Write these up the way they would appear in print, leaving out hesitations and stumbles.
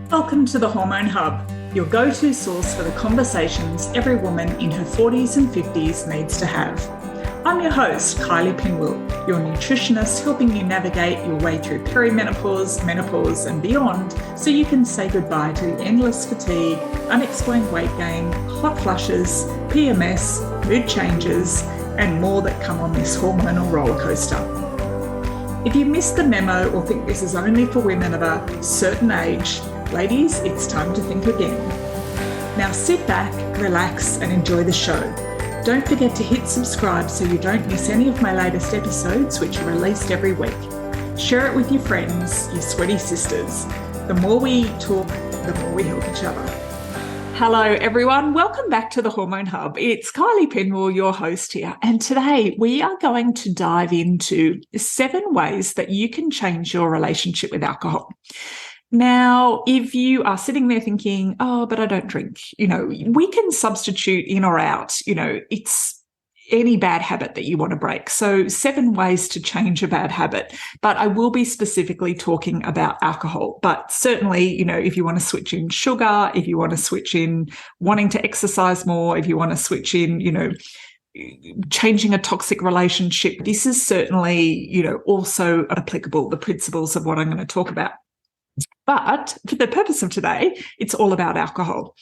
Welcome to the Hormone Hub, your go-to source for the conversations every woman in her 40s and 50s needs to have. I'm your host, Kylie Pinwell, your nutritionist helping you navigate your way through perimenopause, menopause and beyond so you can say goodbye to the endless fatigue, unexplained weight gain, hot flushes, PMS, mood changes and more that come on this hormonal roller coaster. If you missed the memo or think this is only for women of a certain age, ladies, it's time to think again. Now sit back, relax and enjoy the show. Don't forget to hit subscribe so you don't miss any of my latest episodes, which are released every week. Share it with your friends, your sweaty sisters. The more we talk, the more we help each other. Hello, everyone. Welcome back to the Hormone Hub. It's Kylie Pinwell, your host here. And today we are going to dive into 7 ways that you can change your relationship with alcohol. Now, if you are sitting there thinking, oh, but I don't drink, we can substitute in or out, it's any bad habit that you want to break. So 7 ways to change a bad habit, but I will be specifically talking about alcohol. But certainly, if you want to switch in sugar, if you want to switch in wanting to exercise more, if you want to switch in, changing a toxic relationship, this is certainly, also applicable, the principles of what I'm going to talk about. But for the purpose of today, it's all about alcohol.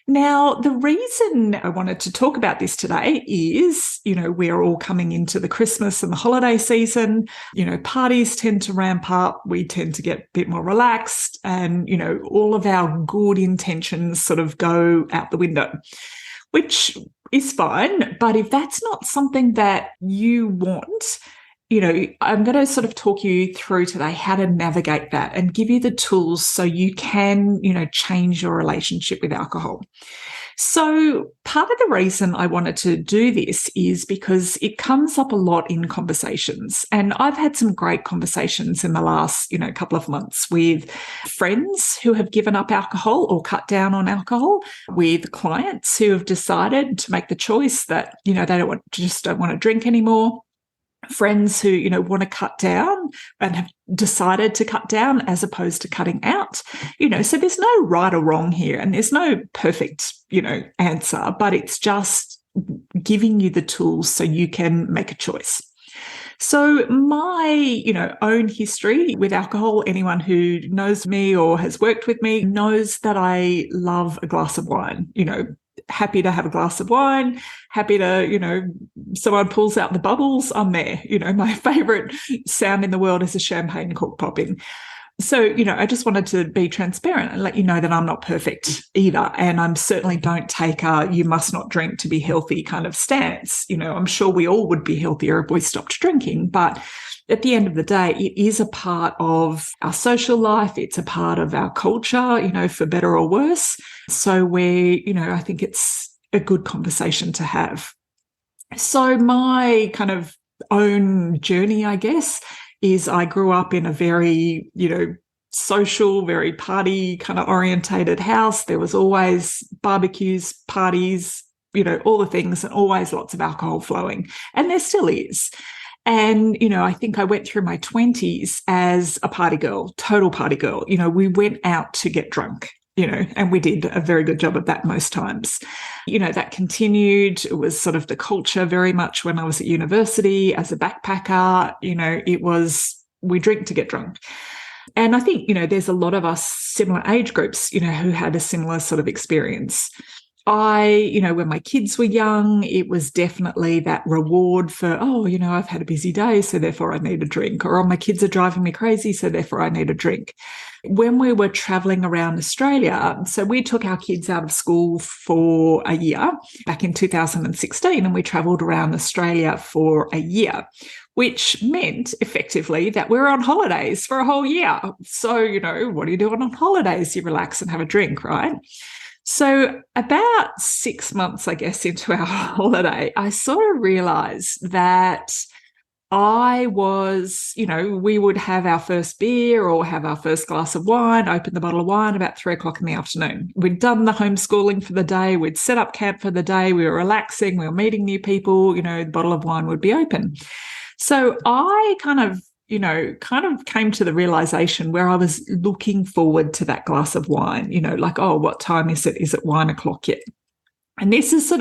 Now, the reason I wanted to talk about this today is, we're all coming into the Christmas and the holiday season. Parties tend to ramp up. We tend to get a bit more relaxed and, all of our good intentions sort of go out the window, which is fine. But if that's not something that you want, I'm going to sort of talk you through today how to navigate that and give you the tools so you can, change your relationship with alcohol. So part of the reason I wanted to do this is because it comes up a lot in conversations. And I've had some great conversations in the last, couple of months with friends who have given up alcohol or cut down on alcohol, with clients who have decided to make the choice that, they don't want to drink anymore. Friends who, want to cut down and have decided to cut down as opposed to cutting out, so there's no right or wrong here and there's no perfect, answer, but it's just giving you the tools so you can make a choice. So my, own history with alcohol, anyone who knows me or has worked with me knows that I love a glass of wine, happy to have a glass of wine, happy to, someone pulls out the bubbles, I'm there. My favorite sound in the world is a champagne cork popping. So, I just wanted to be transparent and let you know that I'm not perfect either. And I certainly don't take a you must not drink to be healthy kind of stance. I'm sure we all would be healthier if we stopped drinking, but at the end of the day, it is a part of our social life. It's a part of our culture, for better or worse. So I think it's a good conversation to have. So my kind of own journey, I guess, is I grew up in a very, social, very party kind of orientated house. There was always barbecues, parties, all the things, and always lots of alcohol flowing. And there still is. And, I think I went through my 20s as a party girl, total party girl. We went out to get drunk, and we did a very good job of that most times. That continued. It was sort of the culture very much when I was at university as a backpacker. It was we drink to get drunk. And I think, there's a lot of us similar age groups, who had a similar sort of experience. When my kids were young, it was definitely that reward for, I've had a busy day, so therefore I need a drink. Or, my kids are driving me crazy, so therefore I need a drink. When we were traveling around Australia, so we took our kids out of school for a year back in 2016, and we traveled around Australia for a year, which meant effectively that we were on holidays for a whole year. So, what are you doing on holidays? You relax and have a drink, right? So about 6 months, I guess, into our holiday, I sort of realized that I was, we would have our first beer or have our first glass of wine, open the bottle of wine about 3:00 in the afternoon. We'd done the homeschooling for the day. We'd set up camp for the day. We were relaxing. We were meeting new people. The bottle of wine would be open. So I kind of, kind of came to the realization where I was looking forward to that glass of wine, like, oh, what time is it? Is it 1:00 yet? And this is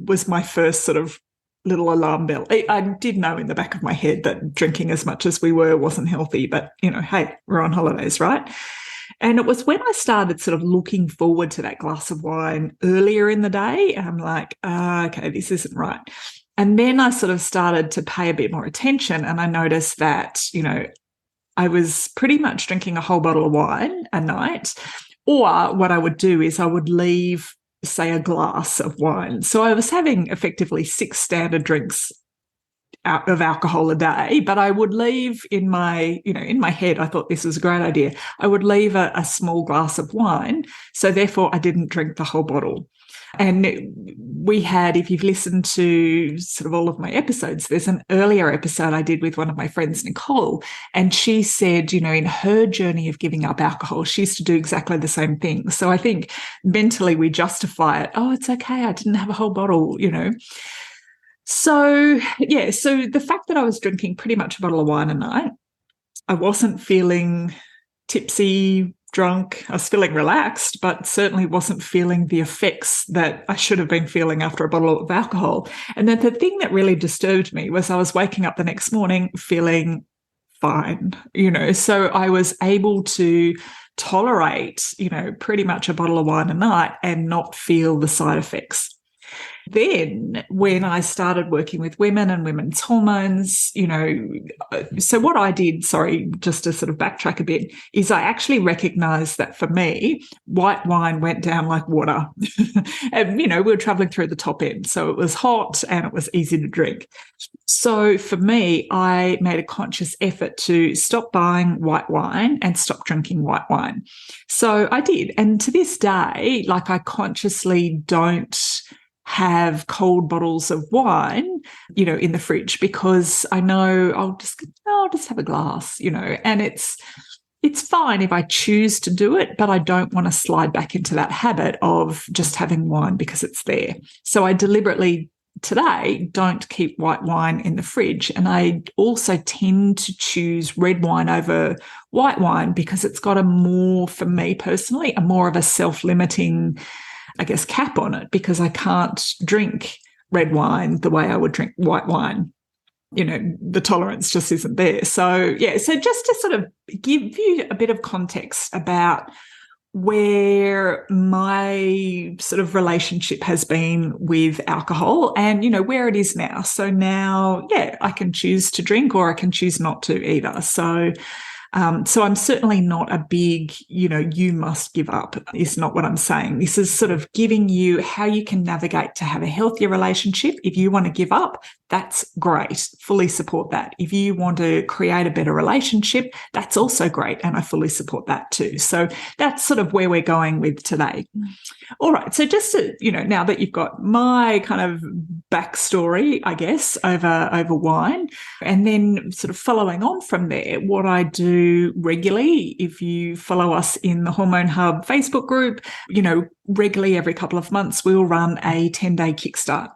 was my first sort of little alarm bell. I did know in the back of my head that drinking as much as we were wasn't healthy, but, hey, we're on holidays, right? And it was when I started sort of looking forward to that glass of wine earlier in the day. I'm like, okay, this isn't right. And then I sort of started to pay a bit more attention, and I noticed that, I was pretty much drinking a whole bottle of wine a night, or what I would do is I would leave, say, a glass of wine. So I was having effectively 6 standard drinks out of alcohol a day, but I would leave in my head, I thought this was a great idea. I would leave a small glass of wine. So therefore I didn't drink the whole bottle. And we had, if you've listened to sort of all of my episodes, there's an earlier episode I did with one of my friends, Nicole, and she said, in her journey of giving up alcohol, she used to do exactly the same thing. So I think mentally we justify it. Oh, it's okay, I didn't have a whole bottle, So, so the fact that I was drinking pretty much a bottle of wine a night, I wasn't feeling tipsy, drunk. I was feeling relaxed, but certainly wasn't feeling the effects that I should have been feeling after a bottle of alcohol. And then the thing that really disturbed me was I was waking up the next morning feeling fine, so I was able to tolerate, pretty much a bottle of wine a night and not feel the side effects. Then when I started working with women and women's hormones, so what I did, just to sort of backtrack a bit, is I actually recognized that for me, white wine went down like water. And, we were traveling through the top end. So it was hot and it was easy to drink. So for me, I made a conscious effort to stop buying white wine and stop drinking white wine. So I did. And to this day, I consciously don't have cold bottles of wine, in the fridge, because I know I'll just have a glass, and it's fine if I choose to do it, but I don't want to slide back into that habit of just having wine because it's there. So I deliberately today don't keep white wine in the fridge. And I also tend to choose red wine over white wine because it's got for me personally, a more of a self-limiting, I guess, cap on it, because I can't drink red wine the way I would drink white wine. The tolerance just isn't there. So, so just to sort of give you a bit of context about where my sort of relationship has been with alcohol and, where it is now. So now, I can choose to drink or I can choose not to either. So I'm certainly not a big, you must give up is not what I'm saying. This is sort of giving you how you can navigate to have a healthier relationship. If you want to give up, that's great. Fully support that. If you want to create a better relationship, that's also great. And I fully support that too. So that's sort of where we're going with today. All right. So just to, now that you've got my kind of backstory, I guess, over wine, and then sort of following on from there, what I do regularly, if you follow us in the Hormone Hub Facebook group, regularly every couple of months, we'll run a 10-day kickstart.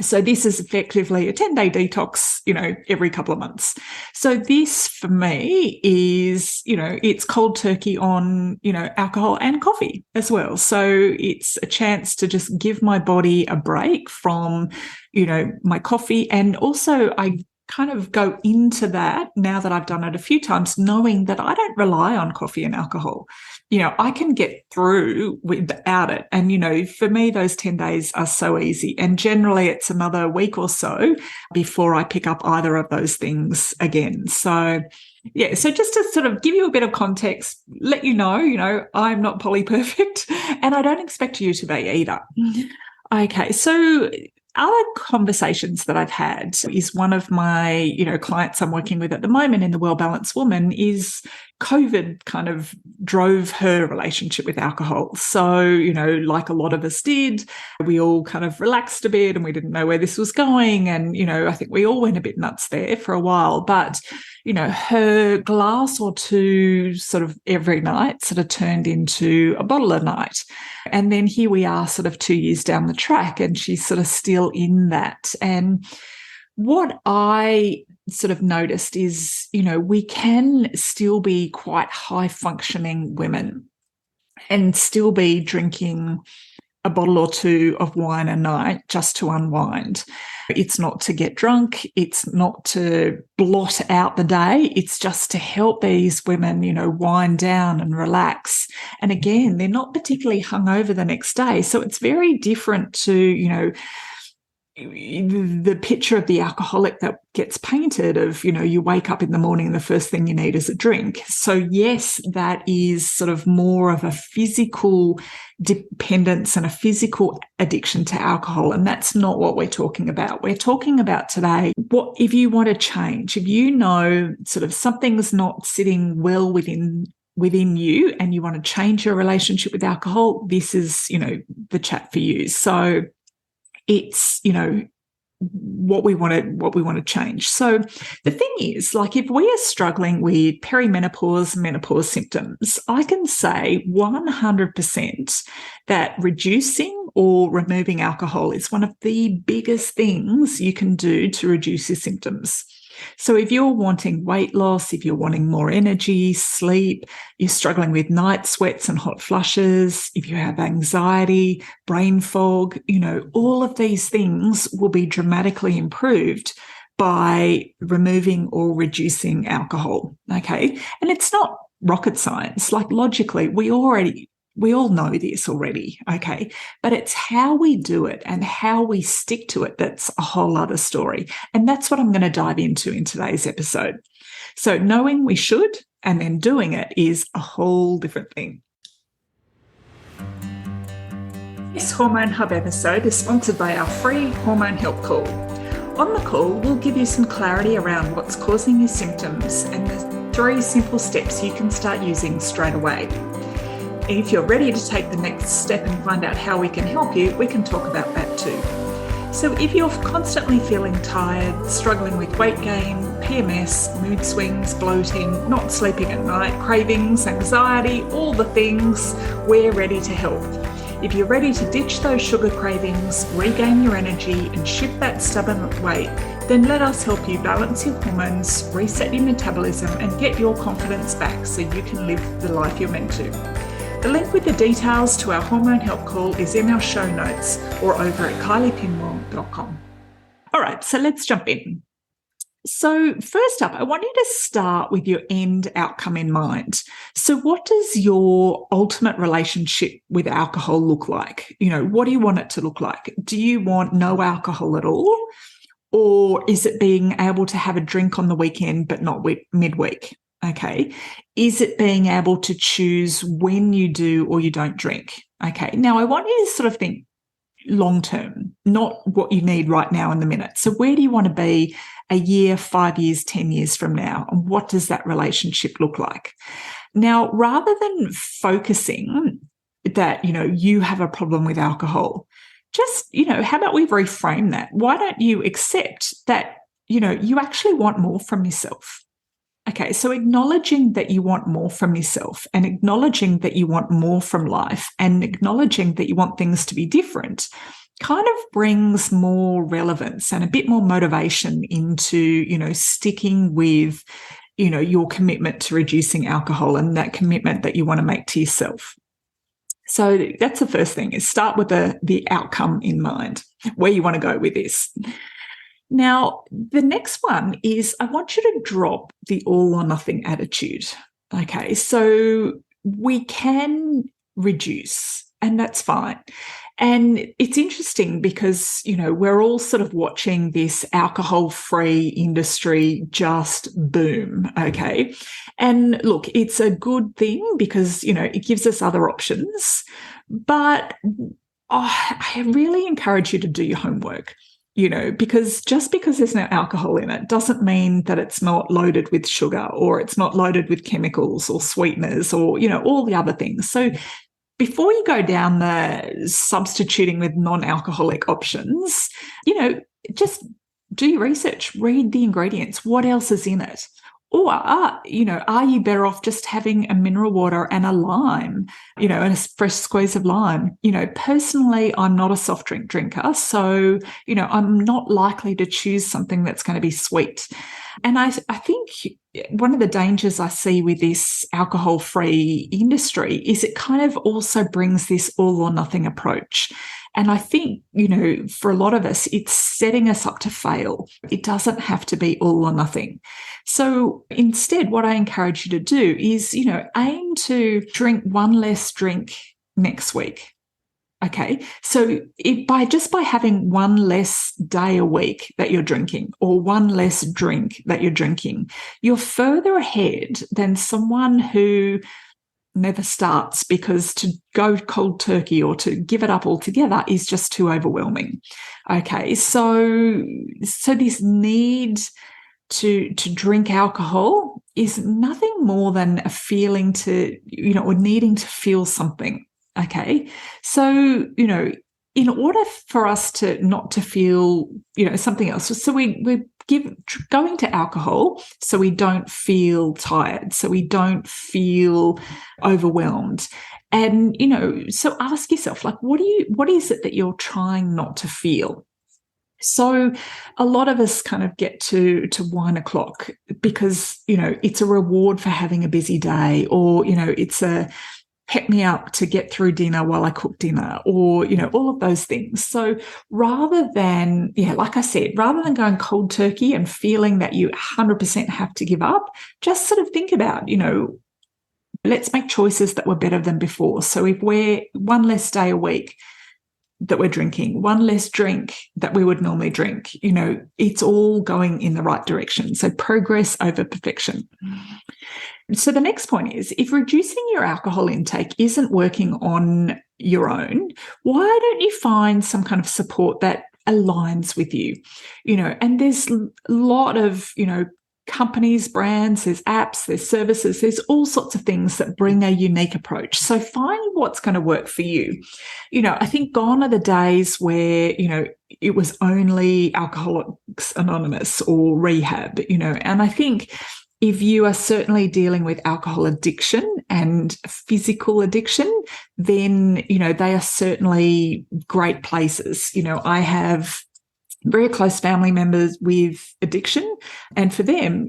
So this is effectively a 10-day detox, every couple of months. So this for me is, it's cold turkey on, alcohol and coffee as well. So it's a chance to just give my body a break from, my coffee. And also I kind of go into that now that I've done it a few times, knowing that I don't rely on coffee and alcohol. I can get through without it. And, for me, those 10 days are so easy. And generally it's another week or so before I pick up either of those things again. So, so just to sort of give you a bit of context, let you know, I'm not polyperfect and I don't expect you to be either. Okay, so other conversations that I've had is one of my, clients I'm working with at the moment in the Well Balanced Woman is COVID kind of drove her relationship with alcohol. So, like a lot of us did, we all kind of relaxed a bit and we didn't know where this was going. And, I think we all went a bit nuts there for a while. But, her glass or two sort of every night sort of turned into a bottle a night. And then here we are sort of 2 years down the track and she's sort of still in that. And what I sort of noticed is, we can still be quite high functioning women and still be drinking a bottle or two of wine a night just to unwind. It's not to get drunk. It's not to blot out the day. It's just to help these women, wind down and relax. And again, they're not particularly hungover the next day. So it's very different to, the picture of the alcoholic that gets painted of, you wake up in the morning and the first thing you need is a drink. So yes, that is sort of more of a physical dependence and a physical addiction to alcohol. And that's not what we're talking about. We're talking about today, what if you want to change, if you know sort of something's not sitting well within you and you want to change your relationship with alcohol, this is, the chat for you. So it's, what we want to change. So the thing is, like, if we are struggling with perimenopause, menopause symptoms, I can say 100% that reducing or removing alcohol is one of the biggest things you can do to reduce your symptoms. So if you're wanting weight loss, if you're wanting more energy, sleep, you're struggling with night sweats and hot flushes, if you have anxiety, brain fog, all of these things will be dramatically improved by removing or reducing alcohol, okay? And it's not rocket science. Like, logically, we all know this already, okay? But it's how we do it and how we stick to it that's a whole other story. And that's what I'm going to dive into in today's episode. So knowing we should and then doing it is a whole different thing. This Hormone Hub episode is sponsored by our free Hormone Help Call. On the call, we'll give you some clarity around what's causing your symptoms and the 3 simple steps you can start using straight away. If you're ready to take the next step and find out how we can help you, we can talk about that too. So if you're constantly feeling tired, struggling with weight gain, PMS, mood swings, bloating, not sleeping at night, cravings, anxiety, all the things, we're ready to help. If you're ready to ditch those sugar cravings, regain your energy and shift that stubborn weight, then let us help you balance your hormones, reset your metabolism and get your confidence back so you can live the life you're meant to. The link with the details to our Hormone Help Call is in our show notes or over at kyliepinwell.com. All right, so let's jump in. So first up, I want you to start with your end outcome in mind. So what does your ultimate relationship with alcohol look like? What do you want it to look like? Do you want no alcohol at all? Or is it being able to have a drink on the weekend but not midweek? Okay. Is it being able to choose when you do or you don't drink? Okay. Now, I want you to sort of think long term, not what you need right now in the minute. So where do you want to be a year, 5 years, 10 years from now? And what does that relationship look like? Now, rather than focusing that, you have a problem with alcohol, just, how about we reframe that? Why don't you accept that, you actually want more from yourself? Okay, so acknowledging that you want more from yourself and acknowledging that you want more from life and acknowledging that you want things to be different kind of brings more relevance and a bit more motivation into, sticking with, your commitment to reducing alcohol and that commitment that you want to make to yourself. So that's the first thing, is start with the outcome in mind, where you want to go with this. Now, the next one is I want you to drop the all or nothing attitude. Okay, so we can reduce, and that's fine. And it's interesting because, we're all sort of watching this alcohol-free industry just boom, okay? And look, it's a good thing because, it gives us other options. But I really encourage you to do your homework. Because just because there's no alcohol in it doesn't mean that it's not loaded with sugar or it's not loaded with chemicals or sweeteners or, all the other things. So before you go down the substituting with non-alcoholic options, just do your research, read the ingredients. What else is in it? Or, are you better off just having a mineral water and a lime, and a fresh squeeze of lime? Personally, I'm not a soft drink drinker. So, I'm not likely to choose something that's going to be sweet. And I think one of the dangers I see with this alcohol-free industry is it kind of also brings this all or nothing approach. And I think, for a lot of us, it's setting us up to fail. It doesn't have to be all or nothing. So instead, what I encourage you to do is, aim to drink one less drink next week. Okay, so by having one less day a week that you're drinking, or one less drink that you're drinking, you're further ahead than someone who never starts, because to go cold turkey or to give it up altogether is just too overwhelming. Okay, so this need to drink alcohol is nothing more than a feeling to, or needing to feel something. Okay, so, in order for us to not to feel, something else, so we going to alcohol so we don't feel tired, so we don't feel overwhelmed. And, so ask yourself, like, what is it that you're trying not to feel? So a lot of us kind of get to 1 o'clock because, it's a reward for having a busy day, or, it's a pep me up to get through dinner while I cook dinner, or, all of those things. So rather than, like I said, rather than going cold turkey and feeling that you 100% have to give up, just sort of think about, let's make choices that were better than before. So if we're one less day a week that we're drinking, one less drink that we would normally drink, it's all going in the right direction. So progress over perfection. So the next point is, if reducing your alcohol intake isn't working on your own, why don't you find some kind of support that aligns with you? And there's a lot of, companies, brands, there's apps, there's services, there's all sorts of things that bring a unique approach. So find what's going to work for you. I think gone are the days where, it was only Alcoholics Anonymous or rehab, and I think if you are certainly dealing with alcohol addiction and physical addiction, then, they are certainly great places. I have very close family members with addiction, and for them,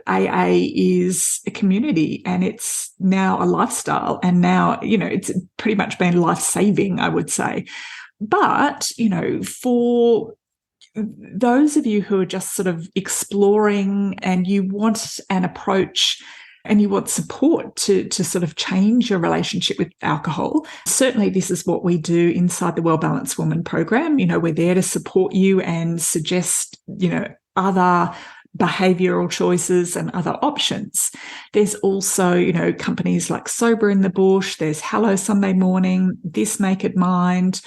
AA is a community, and it's now a lifestyle, and now, it's pretty much been life-saving, I would say. But, for those of you who are just sort of exploring and you want an approach and you want support to sort of change your relationship with alcohol, certainly this is what we do inside the Well Balanced Woman program. We're there to support you and suggest, other behavioral choices and other options. There's also, companies like Sober in the Bush, there's Hello Sunday Morning, This Naked Mind,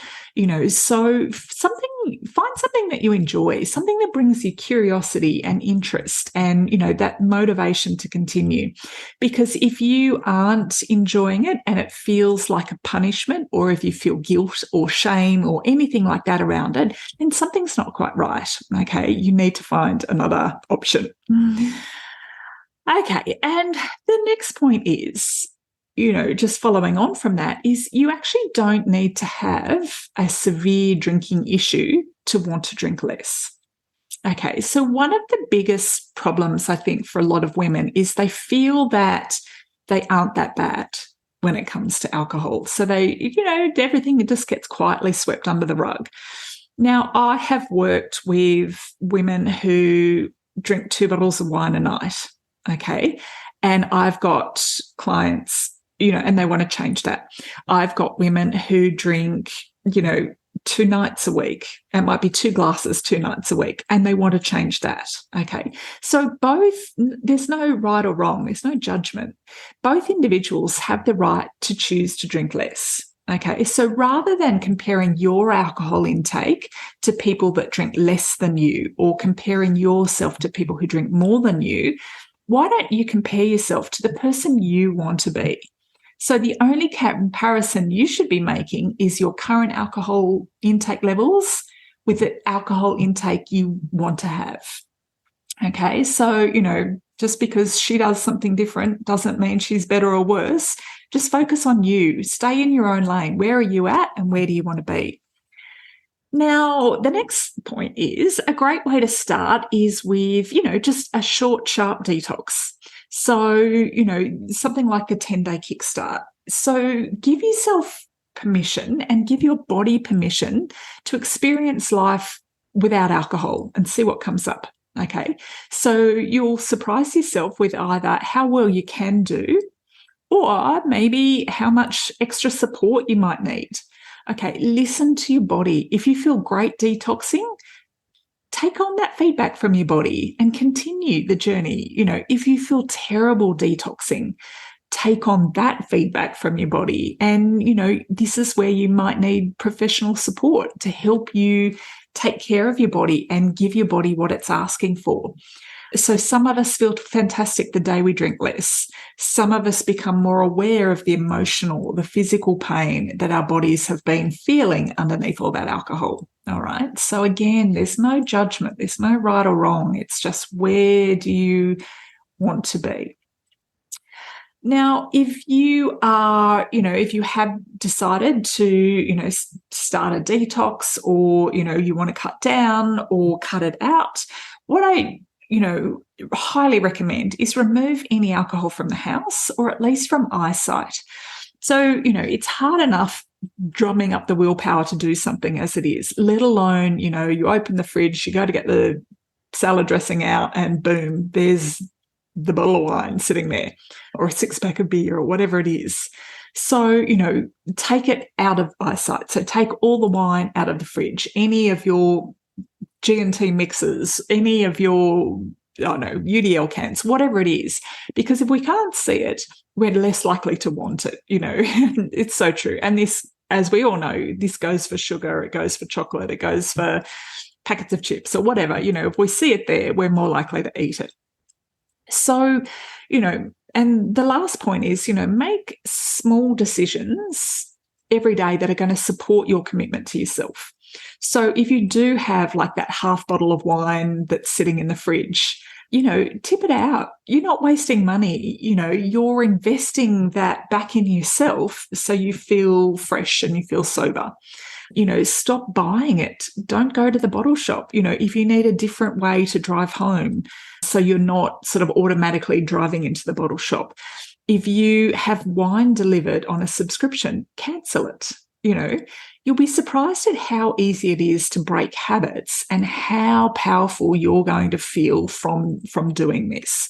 so find something that you enjoy, something that brings you curiosity and interest and, that motivation to continue. Because if you aren't enjoying it and it feels like a punishment, or if you feel guilt or shame or anything like that around it, then something's not quite right. Okay, you need to find another option. Okay, and the next point is, just following on from that, is you actually don't need to have a severe drinking issue to want to drink less. Okay, so one of the biggest problems, I think, for a lot of women is they feel that they aren't that bad when it comes to alcohol. So they, everything just gets quietly swept under the rug. Now, I have worked with women who drink 2 bottles of wine a night, okay? And I've got clients, and they want to change that. I've got women who drink, 2 nights a week. It might be 2 glasses 2 nights a week, and they want to change that. Okay. So there's no right or wrong. There's no judgment. Both individuals have the right to choose to drink less. Okay. So rather than comparing your alcohol intake to people that drink less than you, or comparing yourself to people who drink more than you, why don't you compare yourself to the person you want to be? So the only comparison you should be making is your current alcohol intake levels with the alcohol intake you want to have. Okay, so, Just because she does something different doesn't mean she's better or worse. Just focus on you. Stay in your own lane. Where are you at and where do you want to be? Now, the next point is a great way to start is with, just a short, sharp detox. So, something like a 10-day kickstart. So give yourself permission and give your body permission to experience life without alcohol and see what comes up. Okay. So you'll surprise yourself with either how well you can do or maybe how much extra support you might need. Okay, listen to your body. If you feel great detoxing, take on that feedback from your body and continue the journey. If you feel terrible detoxing, take on that feedback from your body. And, this is where you might need professional support to help you take care of your body and give your body what it's asking for. So some of us feel fantastic the day we drink less. Some of us become more aware of the emotional, the physical pain that our bodies have been feeling underneath all that alcohol. All right. So again, there's no judgment. There's no right or wrong. It's just where do you want to be? Now, if you are, if you have decided to, start a detox or, you want to cut down or cut it out, what I highly recommend is remove any alcohol from the house or at least from eyesight. So, it's hard enough drumming up the willpower to do something as it is, let alone, you open the fridge, you go to get the salad dressing out and boom, there's the bottle of wine sitting there or a 6-pack of beer or whatever it is. So, take it out of eyesight. So take all the wine out of the fridge, any of your G&T mixes, any of your, UDL cans, whatever it is, because if we can't see it, we're less likely to want it, It's so true. And this, as we all know, this goes for sugar, it goes for chocolate, it goes for packets of chips or whatever, if we see it there, we're more likely to eat it. So, and the last point is, make small decisions every day that are going to support your commitment to yourself. So if you do have like that half bottle of wine that's sitting in the fridge, tip it out. You're not wasting money. You're investing that back in yourself so you feel fresh and you feel sober. Stop buying it. Don't go to the bottle shop. If you need a different way to drive home so you're not sort of automatically driving into the bottle shop. If you have wine delivered on a subscription, cancel it. You'll be surprised at how easy it is to break habits and how powerful you're going to feel from doing this.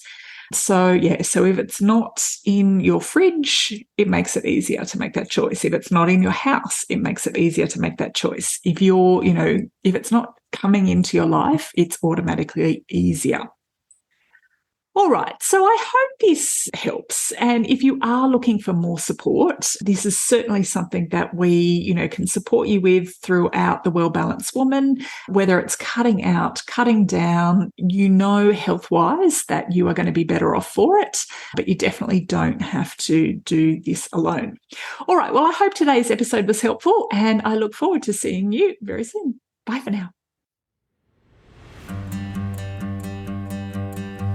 So if it's not in your fridge, it makes it easier to make that choice. If it's not in your house, it makes it easier to make that choice. If if it's not coming into your life, it's automatically easier. All right, so I hope this helps. And if you are looking for more support, this is certainly something that we, can support you with throughout the Well-Balanced Woman, whether it's cutting out, cutting down, health-wise that you are going to be better off for it, but you definitely don't have to do this alone. All right, well, I hope today's episode was helpful and I look forward to seeing you very soon. Bye for now.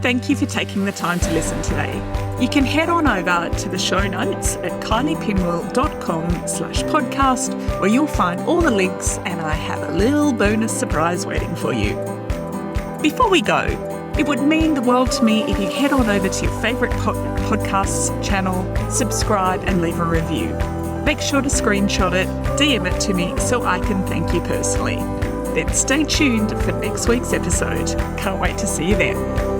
Thank you for taking the time to listen today. You can head on over to the show notes at kyliepinwell.com/podcast where you'll find all the links and I have a little bonus surprise waiting for you. Before we go, it would mean the world to me if you head on over to your favourite podcasts channel, subscribe and leave a review. Make sure to screenshot it, DM it to me so I can thank you personally. Then stay tuned for next week's episode. Can't wait to see you then.